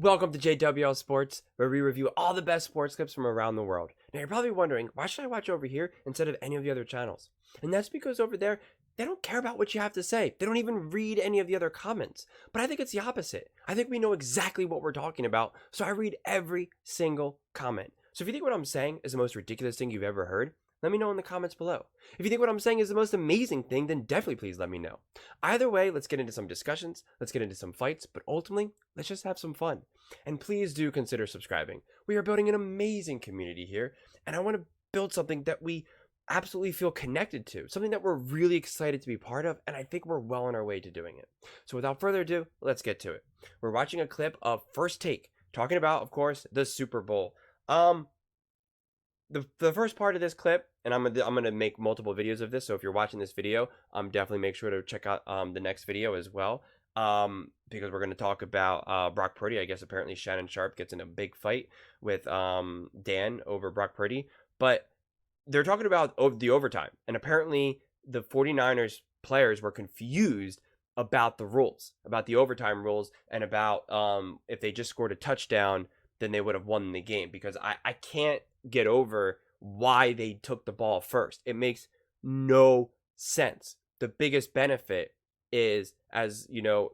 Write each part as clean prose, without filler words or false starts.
Welcome to JWL Sports, where we review all the best sports clips from around the world. Now you're probably wondering, why should I watch over here instead of any of the other channels? And that's because over there, they don't care about what you have to say. They don't even read any of the other comments. But I think it's the opposite. I think we know exactly what we're talking about, so I read every single comment. So if you think what I'm saying is the most ridiculous thing you've ever heard, let me know in the comments below. If you think what I'm saying is the most amazing thing, then definitely please let me know. Either way, let's get into some discussions, let's get into some fights, but ultimately, let's just have some fun. And please do consider subscribing. We are building an amazing community here, and I want to build something that we absolutely feel connected to, something that we're really excited to be part of, and I think we're well on our way to doing it. So without further ado, let's get to it. We're watching a clip of First Take, talking about, of course, the Super Bowl. The first part of this clip, and I'm gonna make multiple videos of this, so if you're watching this video, definitely make sure to check out the next video as well, because we're gonna talk about Brock Purdy. I guess apparently Shannon Sharpe gets in a big fight with Dan over Brock Purdy, but they're talking about the overtime, and apparently the 49ers players were confused about the rules, about the overtime rules, and about if they just scored a touchdown, then they would have won the game, because I can't get over why they took the ball first. It makes no sense. The biggest benefit is, as you know,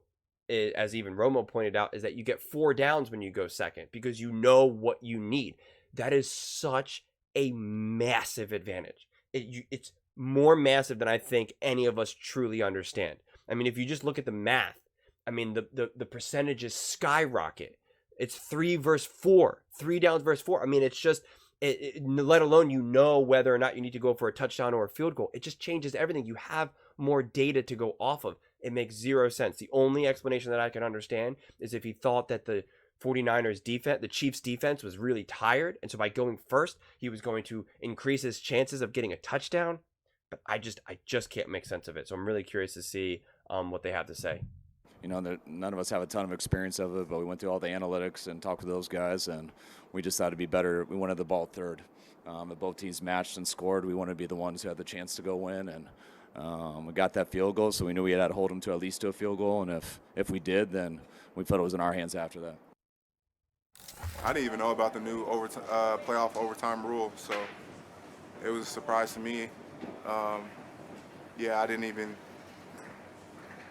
as even Romo pointed out, is that you get 4 downs when you go second, because you know what you need. That is such a massive advantage. It's more massive than I think any of us truly understand. I mean, if you just look at the math, I mean, the percentages skyrocket. It's 3 versus 4, 3 downs versus 4. I mean, it's just, let alone you know whether or not you need to go for a touchdown or a field goal. It just changes everything. You have more data to go off of. It makes zero sense. The only explanation that I can understand is if he thought that the 49ers defense, the Chiefs defense, was really tired, and so by going first, he was going to increase his chances of getting a touchdown. But I just can't make sense of it. So I'm really curious to see what they have to say. You know, none of us have a ton of experience of it, but we went through all the analytics and talked with those guys, and we just thought it'd be better. We wanted the ball third. If both teams matched and scored, we wanted to be the ones who had the chance to go win, and we got that field goal, so we knew we had to hold them to at least to a field goal, and if we did, then we felt it was in our hands after that. I didn't even know about the new playoff overtime rule, so it was a surprise to me. Yeah, I didn't even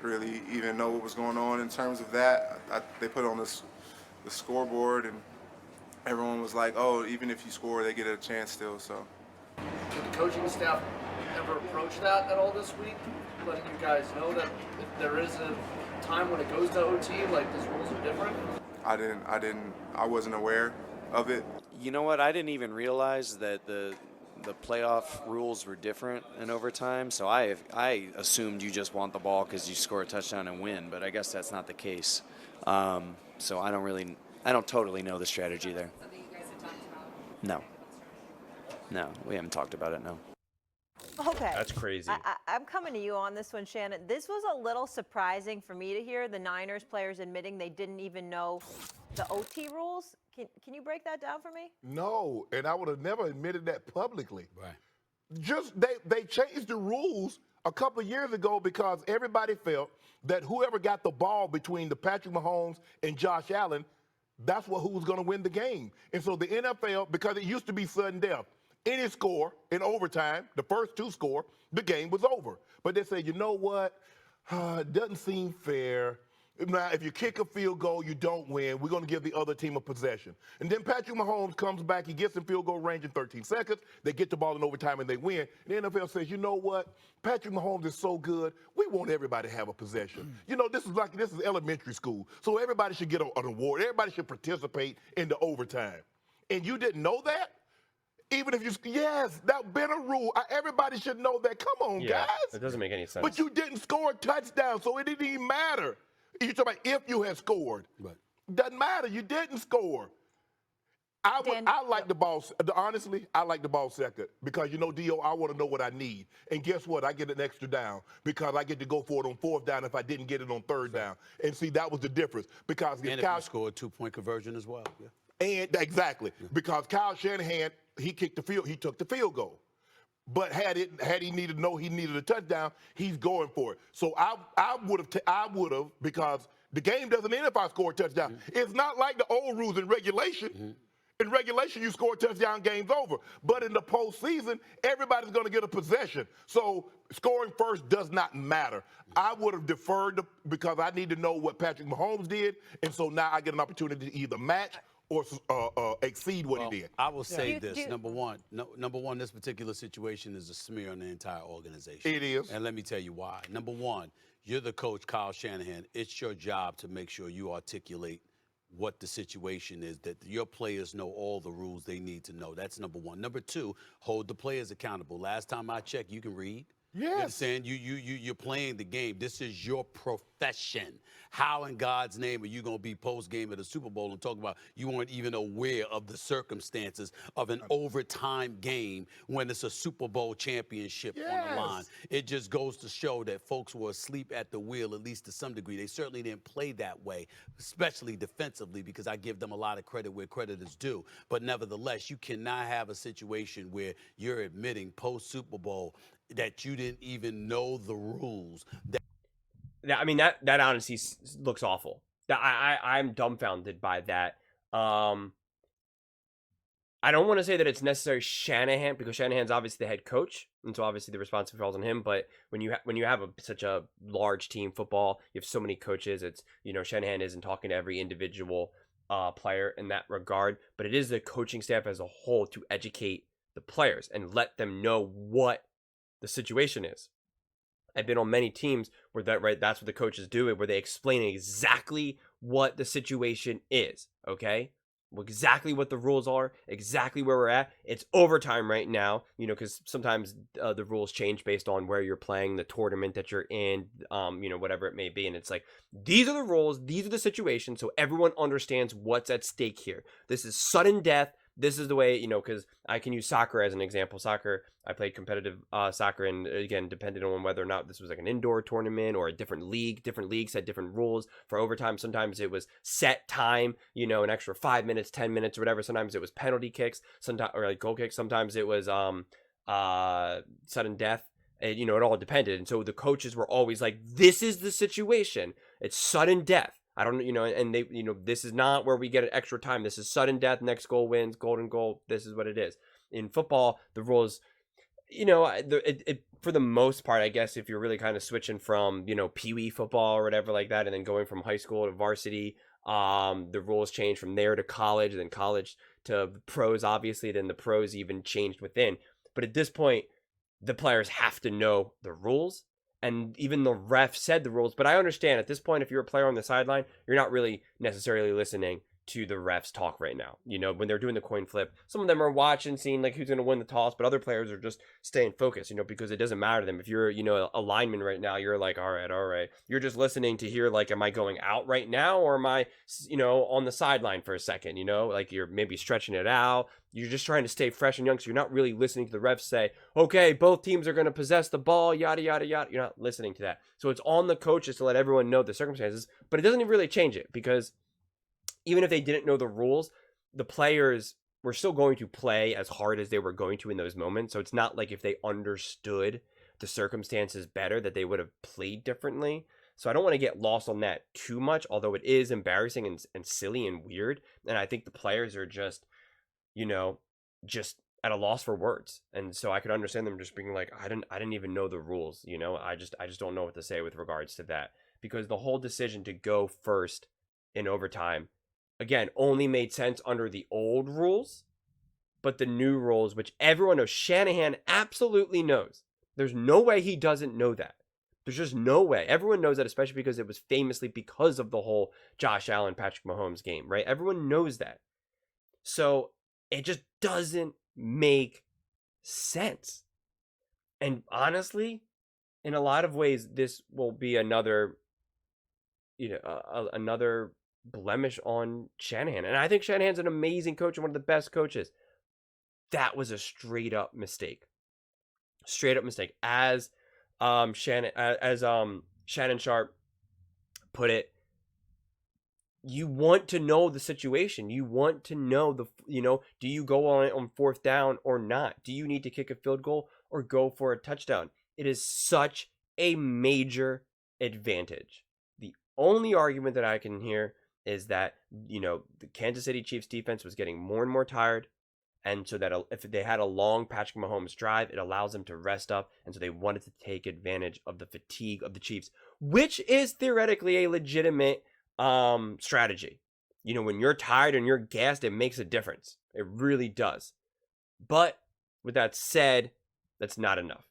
really know what was going on in terms of that. They put on the scoreboard, and everyone was like, "Oh, even if you score, they get a chance still." So, did the coaching staff ever approach that at all this week, letting you guys know that if there is a time when it goes to OT, like these rules are different? I wasn't aware of it. You know what? I didn't even realize that the playoff rules were different in overtime, so I assumed you just want the ball because you score a touchdown and win, but I guess that's not the case. So I don't totally know the strategy there. Something you guys have talked about? No, we haven't talked about it, no. Okay. That's crazy. I'm coming to you on this one, Shannon. This was a little surprising for me to hear the Niners players admitting they didn't even know the OT rules. Can you break that down for me? No, and I would have never admitted that publicly. Right. Just they changed the rules a couple of years ago because everybody felt that whoever got the ball between the Patrick Mahomes and Josh Allen, that's who was going to win the game. And so the NFL, because it used to be sudden death, any score in overtime, the first 2 score, the game was over. But they said, you know what? It doesn't seem fair. Now, if you kick a field goal, you don't win. We're going to give the other team a possession. And then Patrick Mahomes comes back. He gets in field goal range in 13 seconds. They get the ball in overtime, and they win. And the NFL says, you know what? Patrick Mahomes is so good, we want everybody to have a possession. You know, this is elementary school. So everybody should get an award. Everybody should participate in the overtime. And you didn't know that? Even if yes, that's been a rule. Everybody should know that. Come on, guys. It doesn't make any sense. But you didn't score a touchdown, so it didn't even matter. You're talking about if you had scored. Right. Doesn't matter. You didn't score. I like the ball. Honestly, I like the ball second because, you know, D.O., I want to know what I need. And guess what? I get an extra down because I get to go for it on 4th down if I didn't get it on 3rd down. And see, that was the difference. Because and if you scored 2-point conversion as well. Yeah. And exactly, because Kyle Shanahan, he took the field goal. But had he needed to know he needed a touchdown, he's going for it. So I would have because The game doesn't end if I score a touchdown. It's not like the old rules in regulation. In regulation, you score a touchdown, game's over. But in the postseason, everybody's going to get a possession. So scoring first does not matter. I would have deferred because I need to know what Patrick Mahomes did, and so now I get an opportunity to either match or exceed what he did. I will say this. Number one, this particular situation is a smear on the entire organization. It is. And let me tell you why. Number one, you're the coach, Kyle Shanahan. It's your job to make sure you articulate what the situation is, that your players know all the rules they need to know. That's number one. Number two, hold the players accountable. Last time I checked, you can read. Yes. You understand? You're playing the game. This is your profession. How in God's name are you going to be post-game at a Super Bowl and talk about you weren't even aware of the circumstances of an overtime game when it's a Super Bowl championship on the line? It just goes to show that folks were asleep at the wheel, at least to some degree. They certainly didn't play that way, especially defensively, because I give them a lot of credit where credit is due. But nevertheless, you cannot have a situation where you're admitting post-Super Bowl that you didn't even know the rules. I mean, that honestly looks awful. I'm dumbfounded by that. I don't want to say that it's necessarily Shanahan, because Shanahan's obviously the head coach, and so obviously the responsibility falls on him. But when you have such a large team football, you have so many coaches. It's, Shanahan isn't talking to every individual player in that regard, but it is the coaching staff as a whole to educate the players and let them know what the situation is. I've been on many teams where that's what the coaches do, where they explain exactly what the situation is, okay? Exactly what the rules are, exactly where we're at. It's overtime right now, because sometimes the rules change based on where you're playing, the tournament that you're in, whatever it may be. And it's like, these are the rules, these are the situations, so everyone understands what's at stake here. This is sudden death. This is the way, because I can use soccer as an example. Soccer, I played competitive soccer, and again, depending on whether or not this was like an indoor tournament or a different league, different leagues had different rules for overtime. Sometimes it was set time, an extra 5 minutes, 10 minutes, or whatever. Sometimes it was penalty kicks, sometimes, or like goal kicks. Sometimes it was sudden death. And, it all depended. And so the coaches were always like, this is the situation. It's sudden death. I don't, and they, this is not where we get an extra time. This is sudden death. Next goal wins, golden goal. This is what it is. In football, the rules, for the most part, I guess, if you're really kind of switching from, pee-wee football or whatever like that, and then going from high school to varsity, the rules change from there to college, then college to pros, obviously, then the pros even changed within. But at this point, the players have to know the rules. And even the ref said the rules. But I understand at this point, if you're a player on the sideline, you're not really necessarily listening to the refs talk right now. When they're doing the coin flip, some of them are watching, seeing like who's going to win the toss, but other players are just staying focused, because it doesn't matter to them. If you're, a lineman right now, you're like, all right. You're just listening to hear, like, am I going out right now, or am I, on the sideline for a second, like you're maybe stretching it out. You're just trying to stay fresh and young, so you're not really listening to the refs say, okay, both teams are going to possess the ball, yada, yada, yada. You're not listening to that. So it's on the coaches to let everyone know the circumstances, but it doesn't even really change it, because even if they didn't know the rules, the players were still going to play as hard as they were going to in those moments. So it's not like if they understood the circumstances better that they would have played differently. So I don't want to get lost on that too much, although it is embarrassing and silly and weird. And I think the players are just, just at a loss for words. And so I could understand them just being like, I didn't even know the rules. I just don't know what to say with regards to that, because the whole decision to go first in overtime, again, only made sense under the old rules, but the new rules, which everyone knows, Shanahan absolutely knows. There's no way he doesn't know that. There's just no way. Everyone knows that, especially because it was famously because of the whole Josh Allen, Patrick Mahomes game, right? Everyone knows that. So it just doesn't make sense. And honestly, in a lot of ways, this will be another, another blemish on Shanahan. And I think Shanahan's an amazing coach and one of the best coaches. That was a straight up mistake. Straight up mistake. As Shannon Sharpe put it, you want to know the situation. You want to know do you go on fourth down or not? Do you need to kick a field goal or go for a touchdown? It is such a major advantage. The only argument that I can hear is that, you know, the Kansas City Chiefs defense was getting more and more tired. And so that if they had a long Patrick Mahomes drive, it allows them to rest up. And so they wanted to take advantage of the fatigue of the Chiefs, which is theoretically a legitimate strategy. You know, when you're tired and you're gassed, it makes a difference. It really does. But with that said, that's not enough.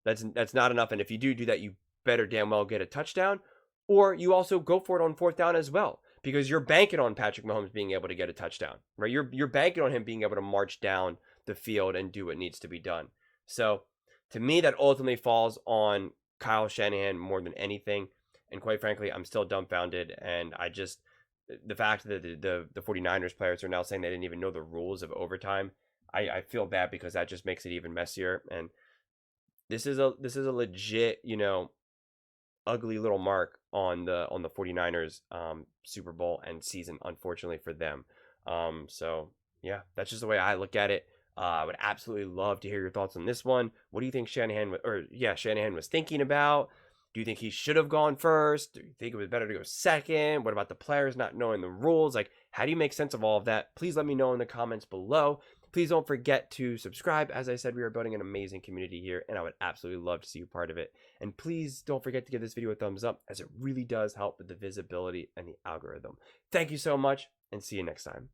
That's not enough. And if you do that, you better damn well get a touchdown, or you also go for it on 4th down as well, because you're banking on Patrick Mahomes being able to get a touchdown, right? You're banking on him being able to march down the field and do what needs to be done. So to me, that ultimately falls on Kyle Shanahan more than anything. And quite frankly, I'm still dumbfounded. And I just, the fact that the 49ers players are now saying they didn't even know the rules of overtime, I feel bad, because that just makes it even messier. And this is a legit, you know, ugly little mark on the 49ers Super Bowl and season, unfortunately for them. So yeah, that's just the way I look at it. I would absolutely love to hear your thoughts on this one. What do you think Shanahan was thinking about? Do you think he should have gone first? Do you think it was better to go second? What about the players not knowing the rules? Like, how do you make sense of all of that? Please let me know in the comments below. Please don't forget to subscribe. As I said, we are building an amazing community here, and I would absolutely love to see you part of it. And please don't forget to give this video a thumbs up, as it really does help with the visibility and the algorithm. Thank you so much, and see you next time.